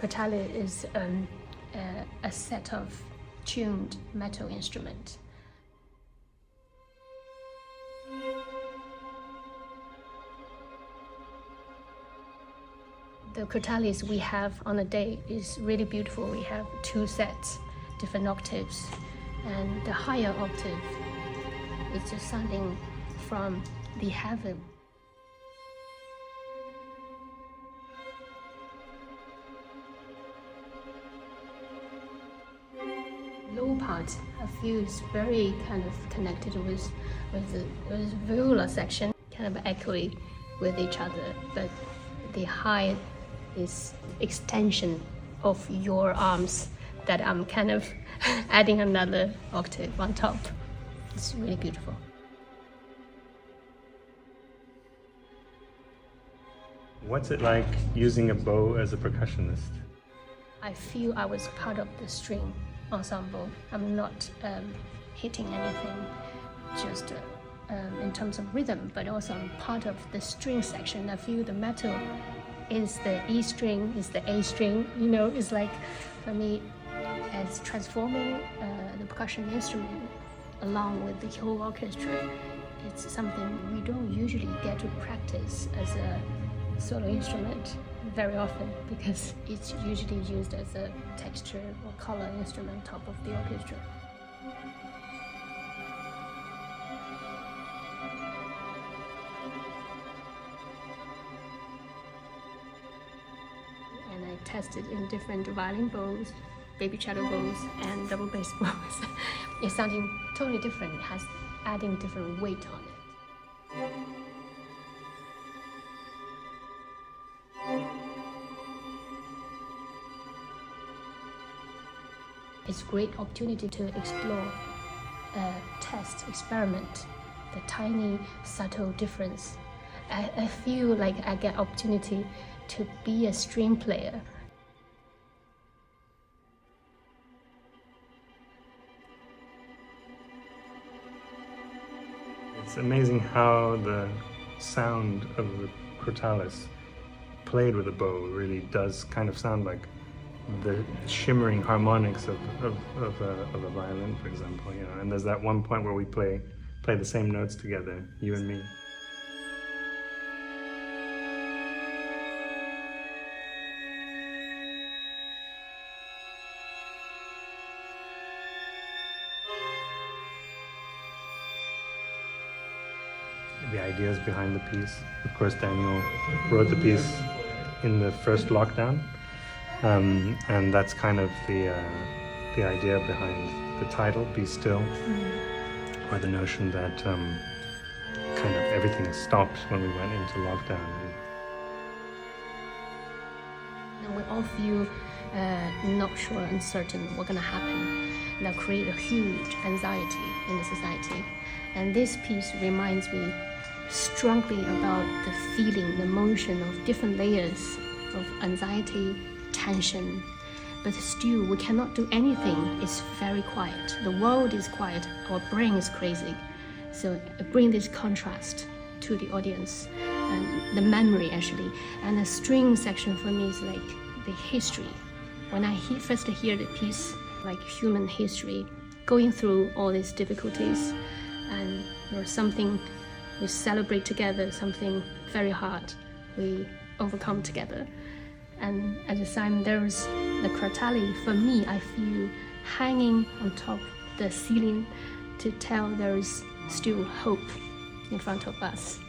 crotale is a set of tuned metal instrument. The crotales we have on a day is really beautiful. We have 2 sets, different octaves, and the higher octave is just sounding from the heaven. Low part I feel is very kind of connected with the viola section, kind of echoey with each other, but the high is extension of your arms that I'm kind of adding another octave on top. It's really beautiful. What's it like using a bow as a percussionist? I feel I was part of the string ensemble. I'm not hitting anything, just in terms of rhythm, but also I'm part of the string section. I feel the metal is the E string, is the A string, it's like, for me, it's transforming the percussion instrument along with the whole orchestra. It's something we don't usually get to practice as a solo instrument very often, because it's usually used as a texture or color instrument on top of the orchestra. And I tested in different violin bows, baby cello bows, and double bass bows. It's sounding totally different. It has adding different weight on it. It's a great opportunity to explore, test, experiment, the tiny, subtle difference. I feel like I get opportunity to be a string player. It's amazing how the sound of the crotalis played with a bow really does kind of sound like the shimmering harmonics of a violin, for example, and there's that one point where we play the same notes together, you and me. The ideas behind the piece. Of course, Daniel wrote the piece in the first lockdown, and that's kind of the idea behind the title, Be Still, or the notion that kind of everything stopped when we went into lockdown. And we all feel not sure, uncertain what's going to happen. That create a huge anxiety in the society. And this piece reminds me strongly about the feeling, the emotion of different layers of anxiety, tension. But still, we cannot do anything. It's very quiet. The world is quiet. Our brain is crazy. So bring this contrast to the audience and the memory, actually. And the string section for me is like the history. When I first hear the piece, like human history, going through all these difficulties, and something we celebrate together, something very hard we overcome together. And at the time, there's the crotale. For me, I feel hanging on top the ceiling to tell there is still hope in front of us.